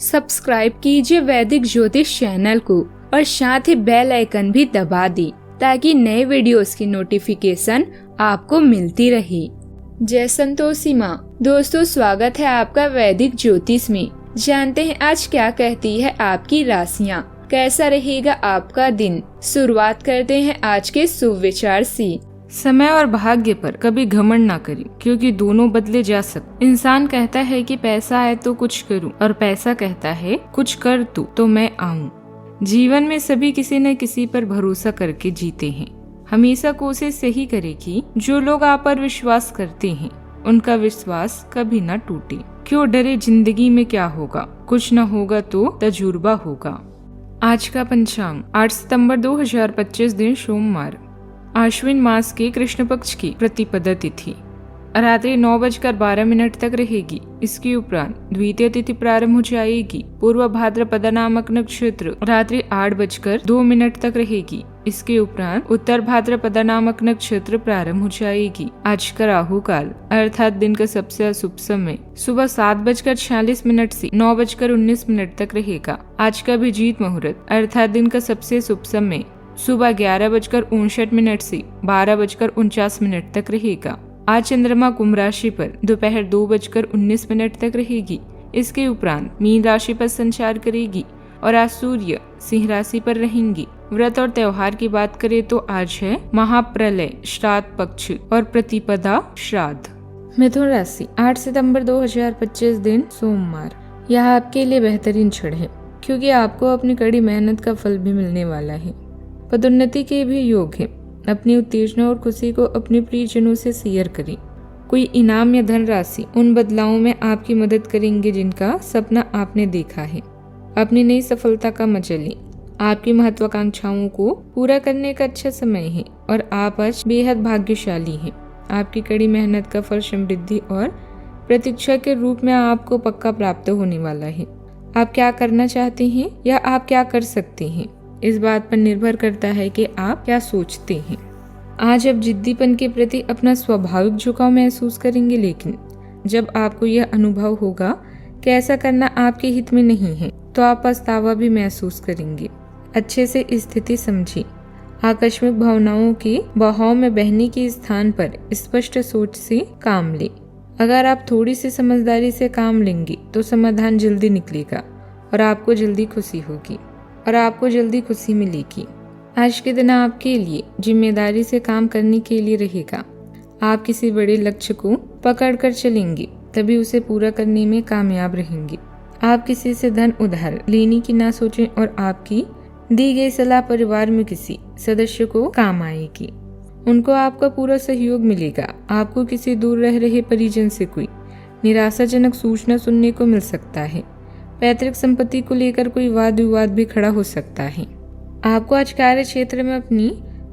Subscribe कीजिए वैदिक ज्योतिष चैनल को और साथ ही बेल आइकन भी दबा दी ताकि नए वीडियोस की नोटिफिकेशन आपको मिलती रहे। जय संतोषी माँ। दोस्तों, स्वागत है आपका वैदिक ज्योतिष में। जानते हैं आज क्या कहती है आपकी राशियाँ, कैसा रहेगा आपका दिन। शुरुआत करते हैं आज के शुभ विचार से। समय और भाग्य पर कभी घमंड ना करें, क्योंकि दोनों बदले जा सकते। इंसान कहता है कि पैसा है तो कुछ करूं, और पैसा कहता है कुछ कर तू तो मैं आऊं। जीवन में सभी किसी न किसी पर भरोसा करके जीते हैं। हमेशा कोशिश यही करें कि जो लोग आप पर विश्वास करते हैं उनका विश्वास कभी न टूटे। क्यों डरे, जिंदगी में क्या होगा, कुछ न होगा तो तजुर्बा होगा। आज का पंचांग 8 सितंबर 2025 दिन सोमवार, आश्विन मास के कृष्ण पक्ष की प्रतिपदा तिथि रात्रि 9:12 तक रहेगी। इसके उपरांत द्वितीय तिथि प्रारंभ हो जाएगी। पूर्व भाद्रपदा नामक नक्षत्र रात्रि 8:02 तक रहेगी। इसके उपरांत उत्तर भाद्रपदा नामक नक्षत्र प्रारंभ हो जाएगी। आज का राहु काल अर्थात दिन का सबसे अशुभ समय सुबह 7:46 से 9:19 तक रहेगा। आज का अभिजीत मुहूर्त अर्थात दिन का सबसे शुभ समय सुबह 11:59 से 12:49 तक रहेगा। आज चंद्रमा कुंभ राशि पर दोपहर 2:19 तक रहेगी। इसके उपरांत मीन राशि पर संचार करेगी और आज सूर्य सिंह राशि पर रहेंगी। व्रत और त्योहार की बात करें तो आज है महाप्रलय श्राद्ध पक्ष और प्रतिपदा श्राद्ध। मिथुन राशि 8 सितंबर 2025 दिन सोमवार, यह आपके लिए बेहतरीन क्षण है, क्योंकि आपको अपनी कड़ी मेहनत का फल भी मिलने वाला है। पदोन्नति के भी योग है। अपनी उत्तेजना और खुशी को अपने प्रियजनों से शेयर करें। कोई इनाम या धनराशि उन बदलावों में आपकी मदद करेंगे जिनका सपना आपने देखा है। अपनी नई सफलता का मजा लें। आपकी महत्वाकांक्षाओं को पूरा करने का अच्छा समय है और आप आज बेहद भाग्यशाली हैं। आपकी कड़ी मेहनत का फल समृद्धि और प्रतीक्षा के रूप में आपको पक्का प्राप्त होने वाला है। आप क्या करना चाहते हैं या आप क्या कर सकते हैं, इस बात पर निर्भर करता है कि आप क्या सोचते हैं। आज आप जिद्दीपन के प्रति अपना स्वाभाविक झुकाव महसूस करेंगे, लेकिन जब आपको यह अनुभव होगा कि ऐसा करना आपके हित में नहीं है तो आप पछतावा भी महसूस करेंगे। अच्छे से स्थिति समझिए। आकस्मिक भावनाओं के बहाव में बहने के स्थान पर स्पष्ट सोच से काम लें। अगर आप थोड़ी सी समझदारी से काम लेंगे तो समाधान जल्दी निकलेगा और आपको जल्दी खुशी मिलेगी। आज के दिन आपके लिए जिम्मेदारी से काम करने के लिए रहेगा। आप किसी बड़े लक्ष्य को पकड़कर चलेंगे, तभी उसे पूरा करने में कामयाब रहेंगे। आप किसी से धन उधार लेने की ना सोचें और आपकी दी गई सलाह परिवार में किसी सदस्य को काम आएगी। उनको आपका पूरा सहयोग मिलेगा। आपको किसी दूर रह रहे परिजन से कोई निराशाजनक सूचना सुनने को मिल सकता है। पैतृक संपत्ति को लेकर कोई वाद विवाद भी खड़ा हो सकता है। आपको आज कार्य क्षेत्र में अपनी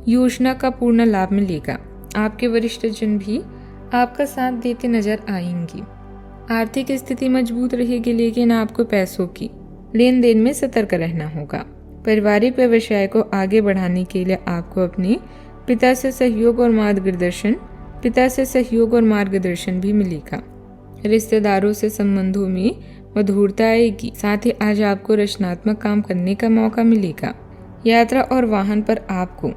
योजना का पूर्ण लाभ मिलेगा। आपके वरिष्ठ जन भी आपका साथ देते नजर आएंगी। आर्थिक स्थिति मजबूत रहेगी, लेकिन आपको पैसों की लेन देन में सतर्क रहना होगा। पारिवारिक व्यवसाय को आगे बढ़ाने के लिए आपको अपने पिता से सहयोग और मार्गदर्शन भी मिलेगा। रिश्तेदारों से संबंधों में मधुरता आएगी। साथ ही आज आपको रचनात्मक काम करने का मौका मिलेगा। यात्रा और वाहन पर आपको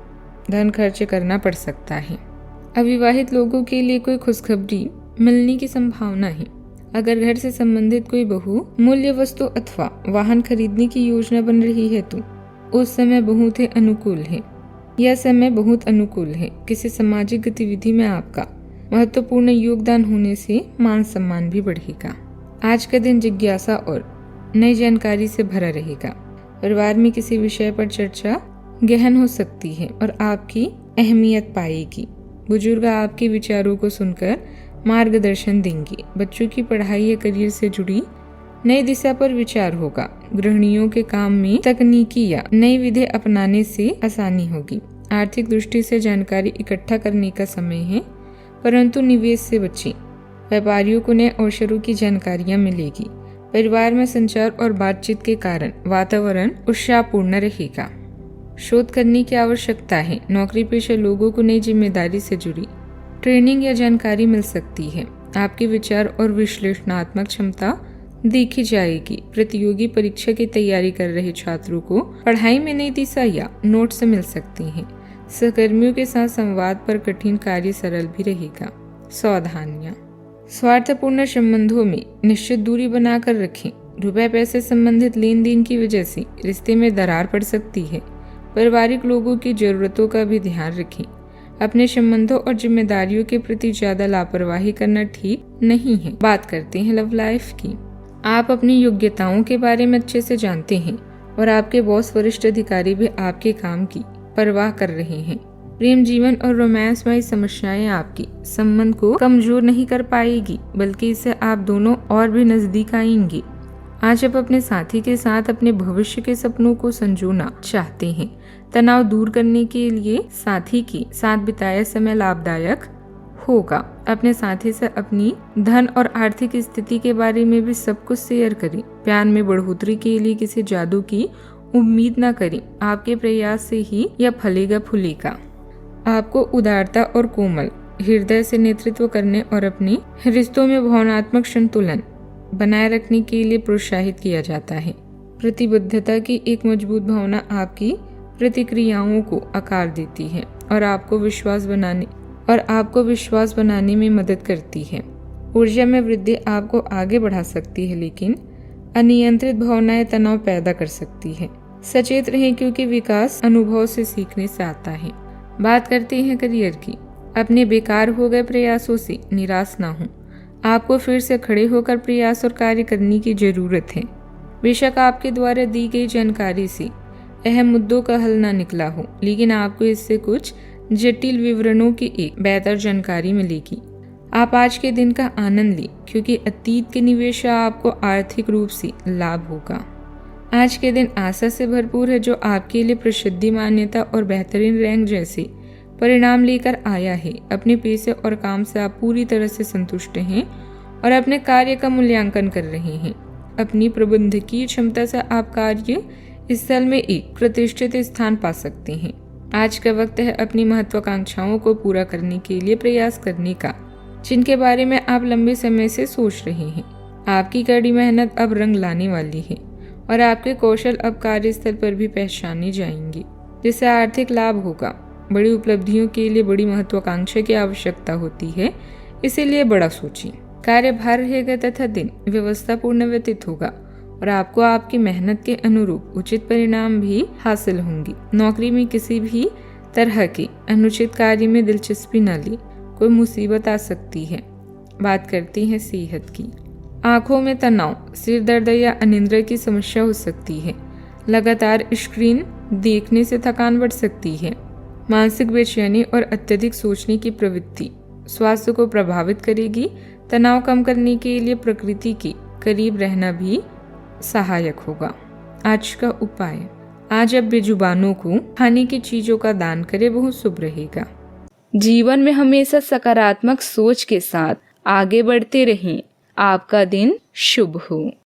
धन खर्च करना पड़ सकता है। अविवाहित लोगों के लिए कोई खुशखबरी मिलने की संभावना है। अगर घर से संबंधित कोई बहुमूल्य वस्तु अथवा वाहन खरीदने की योजना बन रही है तो उस समय बहुत ही अनुकूल है। यह समय बहुत अनुकूल है। किसी सामाजिक गतिविधि में आपका महत्वपूर्ण योगदान होने से मान सम्मान भी बढ़ेगा। आज का दिन जिज्ञासा और नई जानकारी से भरा रहेगा। परिवार में किसी विषय पर चर्चा गहन हो सकती है और आपकी अहमियत पाएगी। बुजुर्ग आपके विचारों को सुनकर मार्गदर्शन देंगे। बच्चों की पढ़ाई या करियर से जुड़ी नई दिशा पर विचार होगा। गृहिणियों के काम में तकनीकी या नई विधि अपनाने से आसानी होगी। आर्थिक दृष्टि से जानकारी इकट्ठा करने का समय है, परंतु निवेश से बचें। व्यापारियों को नए अवसरों की जानकारियां मिलेगी। परिवार में संचार और बातचीत के कारण वातावरण उत्साहपूर्ण रहेगा। शोध करने की आवश्यकता है। नौकरी पेशा लोगों को नई जिम्मेदारी से जुड़ी ट्रेनिंग या जानकारी मिल सकती है। आपके विचार और विश्लेषणात्मक क्षमता देखी जाएगी। प्रतियोगी परीक्षा की तैयारी कर रहे छात्रों को पढ़ाई में नई दिशा या नोट से मिल सकती हैं। सहकर्मियों के साथ संवाद पर कठिन कार्य सरल भी रहेगा। सावधानियां, स्वार्थपूर्ण संबंधों में निश्चित दूरी बनाकर रखें। रुपए पैसे संबंधित लेन देन की वजह से रिश्ते में दरार पड़ सकती है। पारिवारिक लोगों की जरूरतों का भी ध्यान रखें। अपने संबंधों और जिम्मेदारियों के प्रति ज्यादा लापरवाही करना ठीक नहीं है। बात करते हैं लव लाइफ की। आप अपनी योग्यताओं के बारे में अच्छे से जानते हैं और आपके बॉस वरिष्ठ अधिकारी भी आपके काम की परवाह कर रहे हैं। प्रेम जीवन और रोमांसमय समस्याएं आपकी संबंध को कमजोर नहीं कर पाएगी, बल्कि इससे आप दोनों और भी नजदीक आएंगे। आज आप अपने साथी के साथ अपने भविष्य के सपनों को संजोना चाहते हैं। तनाव दूर करने के लिए साथी के साथ बिताया समय लाभदायक होगा। अपने साथी से अपनी धन और आर्थिक स्थिति के बारे में भी सब कुछ शेयर करें। प्यार में बढ़ोतरी के लिए किसी जादू की उम्मीद न करें। आपके प्रयास से ही यह फलेगा फूलेगा। आपको उदारता और कोमल हृदय से नेतृत्व करने और अपने रिश्तों में भावनात्मक संतुलन बनाए रखने के लिए प्रोत्साहित किया जाता है। प्रतिबद्धता की एक मजबूत भावना आपकी प्रतिक्रियाओं को आकार देती है और आपको विश्वास बनाने में मदद करती है। ऊर्जा में वृद्धि आपको आगे बढ़ा सकती है, लेकिन अनियंत्रित भावनाएं तनाव पैदा कर सकती है। सचेत रहें क्योंकि विकास अनुभव से सीखने से आता है। बात करते हैं करियर की। अपने बेकार हो गए प्रयासों से निराश ना हो। आपको फिर से खड़े होकर प्रयास और कार्य करने की जरूरत है। बेशक आपके द्वारा दी गई जानकारी से अहम मुद्दों का हल ना निकला हो, लेकिन आपको इससे कुछ जटिल विवरणों की एक बेहतर जानकारी मिलेगी। आप आज के दिन का आनंद लें क्योंकि अतीत के निवेश आपको आर्थिक रूप से लाभ होगा। आज के दिन आशा से भरपूर है, जो आपके लिए प्रसिद्धि, मान्यता और बेहतरीन रैंक जैसे परिणाम लेकर आया है। अपने पेशे और काम से आप पूरी तरह से संतुष्ट हैं और अपने कार्य का मूल्यांकन कर रहे हैं। अपनी प्रबंधकीय क्षमता से आप कार्य स्थल में एक प्रतिष्ठित स्थान पा सकते हैं। आज का वक्त है अपनी महत्वाकांक्षाओं को पूरा करने के लिए प्रयास करने का, जिनके बारे में आप लंबे समय से सोच रहे हैं। आपकी कड़ी मेहनत अब रंग लाने वाली है और आपके कौशल अब कार्यस्थल पर भी पहचाने जाएंगे, जिससे आर्थिक लाभ होगा। बड़ी उपलब्धियों के लिए बड़ी महत्वाकांक्षा की आवश्यकता होती है, इसीलिए बड़ा सोचिए। कार्यभार रहेगा तथा दिन व्यवस्थापूर्ण व्यतीत होगा और आपको आपकी मेहनत के अनुरूप उचित परिणाम भी हासिल होंगे। नौकरी में किसी भी तरह के अनुचित कार्य में दिलचस्पी न ले, कोई मुसीबत आ सकती है। बात करते हैं सेहत की। आंखों में तनाव, सिर दर्द या अनिद्रा की समस्या हो सकती है। लगातार स्क्रीन देखने से थकान बढ़ सकती है। मानसिक बेचैनी और अत्यधिक सोचने की प्रवृत्ति स्वास्थ्य को प्रभावित करेगी। तनाव कम करने के लिए प्रकृति के करीब रहना भी सहायक होगा। आज का उपाय, आज आप बेजुबानों को खाने की चीजों का दान करें, बहुत शुभ रहेगा। जीवन में हमेशा सकारात्मक सोच के साथ आगे बढ़ते रहें। आपका दिन शुभ हो।